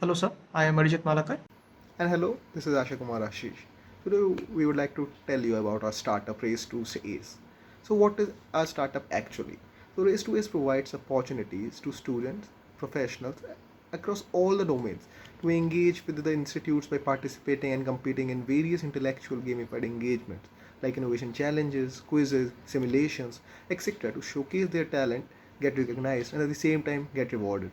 Hello, sir. I am Arijit Malakar. And hello, this is Asha Kumar Ashish. Today we would like to tell you about our startup Race to Ace. So what is our startup actually? So Race to Ace provides opportunities to students, professionals across all the domains to engage with the institutes by participating and competing in various intellectual gamified engagements like innovation challenges, quizzes, simulations, etc. to showcase their talent, get recognized and at the same time get rewarded.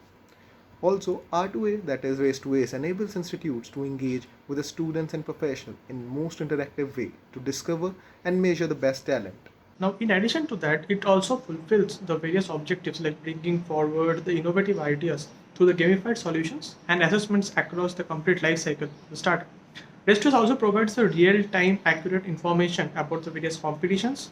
Also, R2A, that is Race to Ace, enables institutes to engage with the students and professionals in most interactive way to discover and measure the best talent. Now, in addition to that, it also fulfills the various objectives like bringing forward the innovative ideas through the gamified solutions and assessments across the complete life cycle of the startup. Restos also provides the real-time accurate information about the various competitions,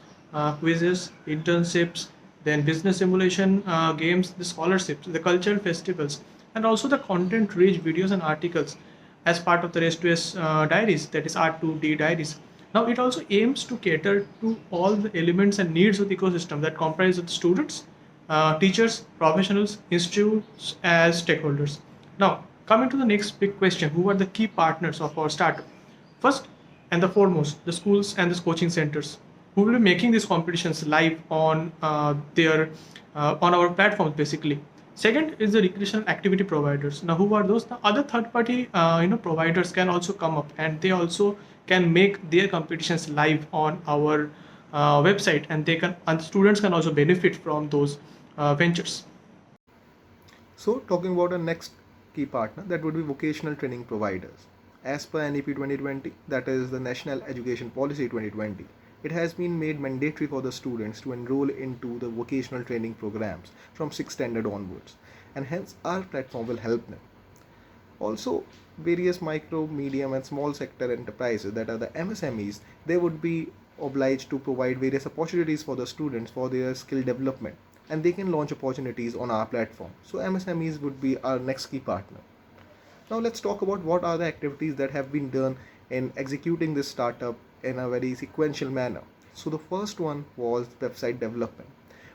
quizzes, internships, then business simulation games, the scholarships, the cultural festivals, and also the content-rich videos and articles as part of the Restos diaries, that is R2D diaries. Now, it also aims to cater to all the elements and needs of the ecosystem that comprise of the students, teachers, professionals, institutes as stakeholders. Now, coming to the next big question, who are the key partners of our startup? First and the foremost, the schools and the coaching centers who will be making these competitions live on their on our platforms basically. Second is the recreational activity providers. Now, who are those? The other third-party, providers can also come up, and they also can make their competitions live on our website, and students can also benefit from those ventures. So, talking about our next key partner, that would be vocational training providers. As per NEP 2020, that is the National Education Policy 2020, it has been made mandatory for the students to enroll into the vocational training programs from 6th standard onwards, and hence our platform will help them. Also, various micro, medium, and small sector enterprises, that are the MSMEs, they would be obliged to provide various opportunities for the students for their skill development, and they can launch opportunities on our platform. So, MSMEs would be our next key partner. Now, let's talk about what are the activities that have been done in executing this startup in a very sequential manner. So, the first one was website development.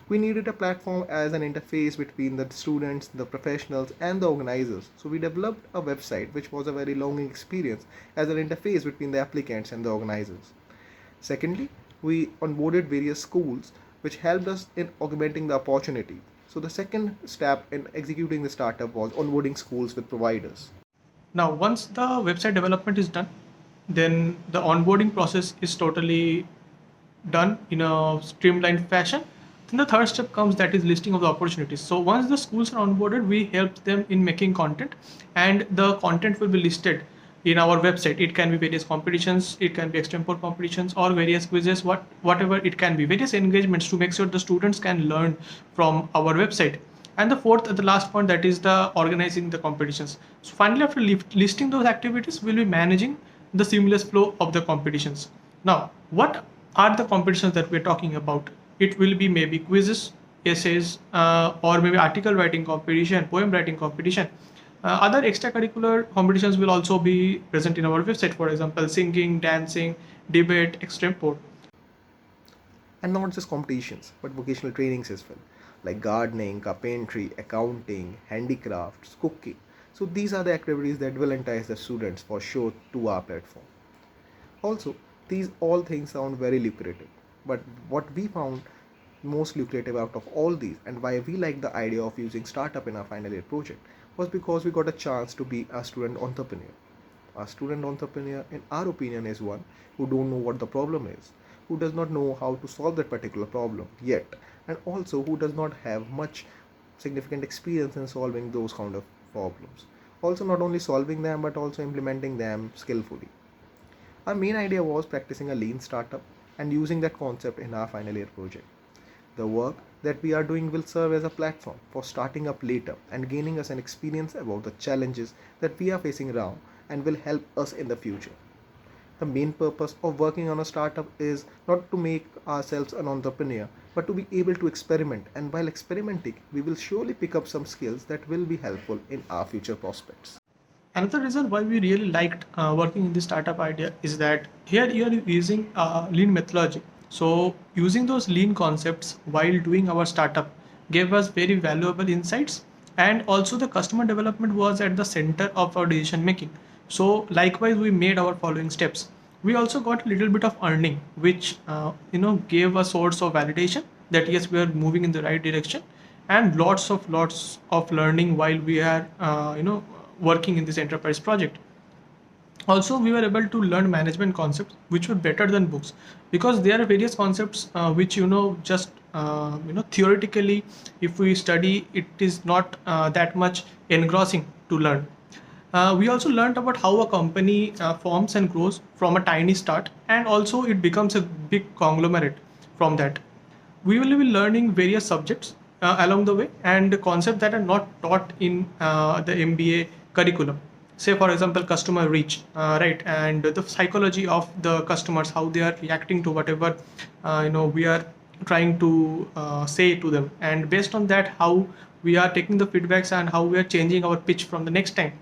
We needed a platform as an interface between the students, the professionals, and the organizers. So we developed a website which was a very long experience as an interface between the applicants and the organizers. Secondly, we onboarded various schools which helped us in augmenting the opportunity. So the second step in executing the startup was onboarding schools with providers. Now, once the website development is done, then the onboarding process is totally done in a streamlined fashion. Then the third step comes, that is listing of the opportunities. So once the schools are onboarded, we help them in making content, and the content will be listed in our website. It can be various competitions, it can be extempore competitions, or various quizzes, whatever it can be, various engagements to make sure the students can learn from our website. And the fourth and the last point, that is the organizing the competitions. So finally, after listing those activities, we'll be managing the seamless flow of the competitions. Now, what are the competitions that we're talking about? It will be maybe quizzes, essays, or maybe article writing competition, poem writing competition. Other extracurricular competitions will also be present in our website, for example, singing, dancing, debate, extempore. And not just competitions, but vocational trainings as well, like gardening, carpentry, accounting, handicrafts, cooking. So these are the activities that will entice the students for sure to our platform. Also, these all things sound very lucrative, but what we found most lucrative out of all these and why we like the idea of using startup in our final year project was because we got a chance to be a student entrepreneur. A student entrepreneur, in our opinion, is one who don't know what the problem is, who does not know how to solve that particular problem yet, and also who does not have much significant experience in solving those kind of problems. Also, not only solving them but also implementing them skillfully. Our main idea was practicing a lean startup and using that concept in our final year project. The work that we are doing will serve as a platform for starting up later and gaining us an experience about the challenges that we are facing around and will help us in the future. The main purpose of working on a startup is not to make ourselves an entrepreneur, but to be able to experiment. And while experimenting, we will surely pick up some skills that will be helpful in our future prospects. Another reason why we really liked working in this startup idea is that here you are using lean methodology. So using those lean concepts while doing our startup gave us very valuable insights And also the customer development was at the center of our decision making. So likewise, we made our following steps. We also got a little bit of earning, which gave a source of validation that yes, we are moving in the right direction, and lots of learning while we are working in this enterprise project. Also, we were able to learn management concepts which were better than books, because there are various concepts which just theoretically, if we study, it is not that much engrossing to learn. We also learned about how a company forms and grows from a tiny start, and also it becomes a big conglomerate from that. We will be learning various subjects along the way, and concepts that are not taught in the MBA curriculum. Say, for example, customer reach, right, and the psychology of the customers, how they are reacting to whatever we are trying to say to them, and based on that, how we are taking the feedbacks and how we are changing our pitch from the next time.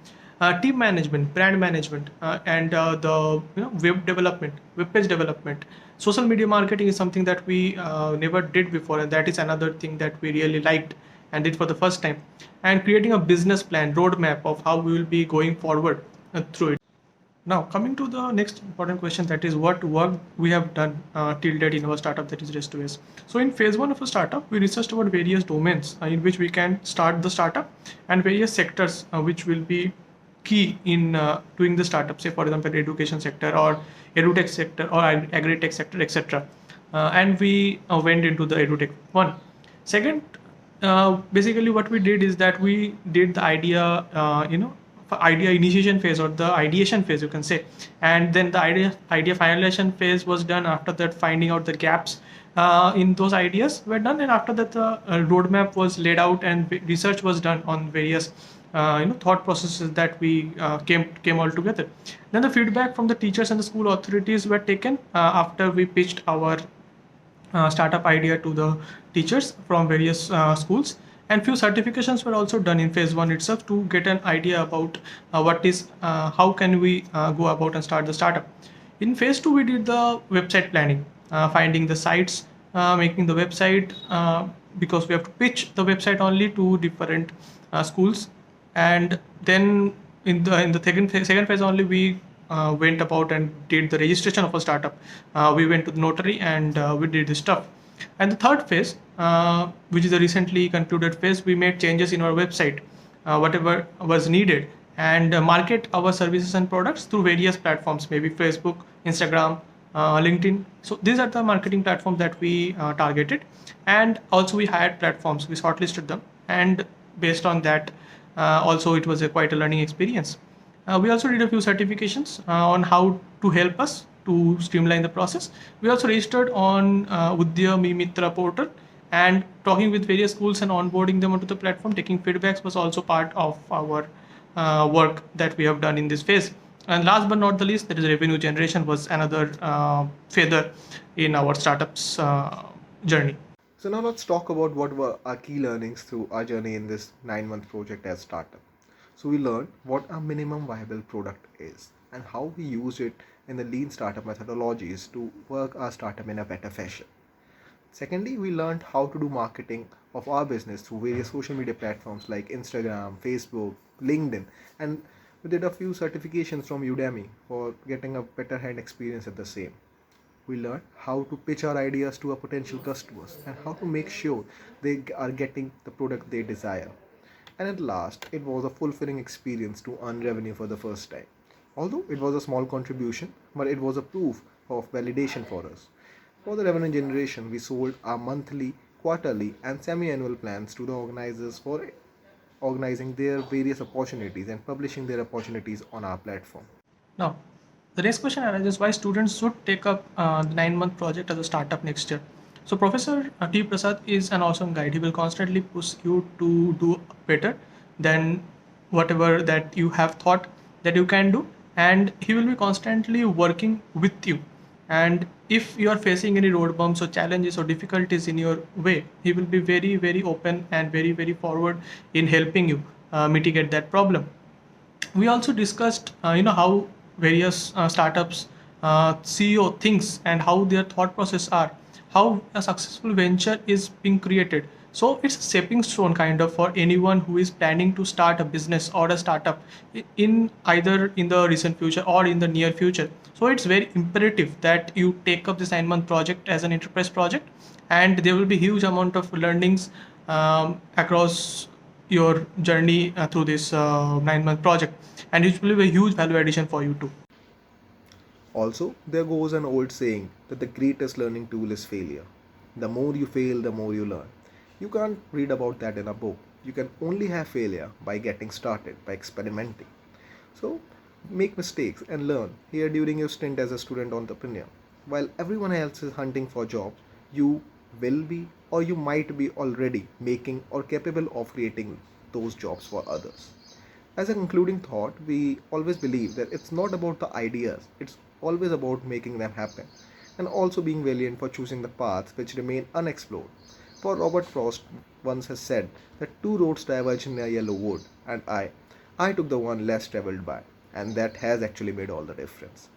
Team management, brand management, and the web development, web page development. Social media marketing is something that we never did before, and that is another thing that we really liked and did for the first time. And creating a business plan, roadmap of how we will be going forward through it. Now, coming to the next important question, that is what work we have done till date in our startup, that is Rest2S. So, in phase one of a startup, we researched about various domains in which we can start the startup, and various sectors which will be key in doing the startup. Say, for example, education sector or edutech sector or agri-tech sector, etc. And we went into the edutech one. Second, basically what we did is that we did the idea initiation phase, or the ideation phase, you can say, and then the idea finalization phase was done. After that, finding out the gaps in those ideas were done, and after that, the roadmap was laid out, and research was done on various thought processes that we came all together. Then the feedback from the teachers and the school authorities were taken after we pitched our startup idea to the teachers from various schools, and few certifications were also done in phase one itself to get an idea about how can we go about and start the startup. In phase two, we did the website planning, finding the sites, making the website, because we have to pitch the website only to different schools. And then in the second phase only, we went about and did the registration of a startup. We went to the notary, and we did this stuff. And the third phase, which is a recently concluded phase, we made changes in our website, whatever was needed, and market our services and products through various platforms, maybe Facebook, Instagram, LinkedIn. So these are the marketing platforms that we targeted, and also we hired platforms, we shortlisted them, and based on that, also it was quite a learning experience. We also did a few certifications on how to help us to streamline the process. We also registered on Udyami Mitra portal, and talking with various schools and onboarding them onto the platform, taking feedbacks was also part of our work that we have done in this phase. And last but not the least, that is revenue generation was another feather in our startups journey. So now let's talk about what were our key learnings through our journey in this 9-month project as startup. So we learned what a minimum viable product is and how we use it in the lean startup methodologies to work our startup in a better fashion. Secondly, we learned how to do marketing of our business through various social media platforms like Instagram, Facebook, LinkedIn, and we did a few certifications from Udemy for getting a better hand experience at the same. We learned how to pitch our ideas to our potential customers and how to make sure they are getting the product they desire. And at last, it was a fulfilling experience to earn revenue for the first time. Although it was a small contribution, but it was a proof of validation for us. For the revenue generation, we sold our monthly, quarterly, and semi annual plans to the organizers for organizing their various opportunities and publishing their opportunities on our platform. Now, the next question arises why students should take up the 9-month project as a startup next year. So, Professor T. Prasad is an awesome guide. He will constantly push you to do better than whatever that you have thought that you can do, and he will be constantly working with you. And if you are facing any road bumps or challenges or difficulties in your way, he will be very, very open and very, very forward in helping you mitigate that problem. We also discussed how various startups CEO thinks and how their thought process are, how a successful venture is being created. So it's a stepping stone kind of for anyone who is planning to start a business or a startup in either in the recent future or in the near future. So it's very imperative that you take up this 9-month project as an enterprise project, and there will be huge amount of learnings across your journey through this 9-month project, and it will be a huge value addition for you too. Also, there goes an old saying that the greatest learning tool is failure. The more you fail, the more you learn. You can't read about that in a book. You can only have failure by getting started, by experimenting. So, make mistakes and learn here during your stint as a student entrepreneur. While everyone else is hunting for jobs, you will be or you might be already making or capable of creating those jobs for others. As a concluding thought, we always believe that it's not about the ideas, it's always about making them happen, and also being valiant for choosing the paths which remain unexplored. For Robert Frost once has said that two roads diverge in a yellow wood, and I took the one less traveled by, and that has actually made all the difference.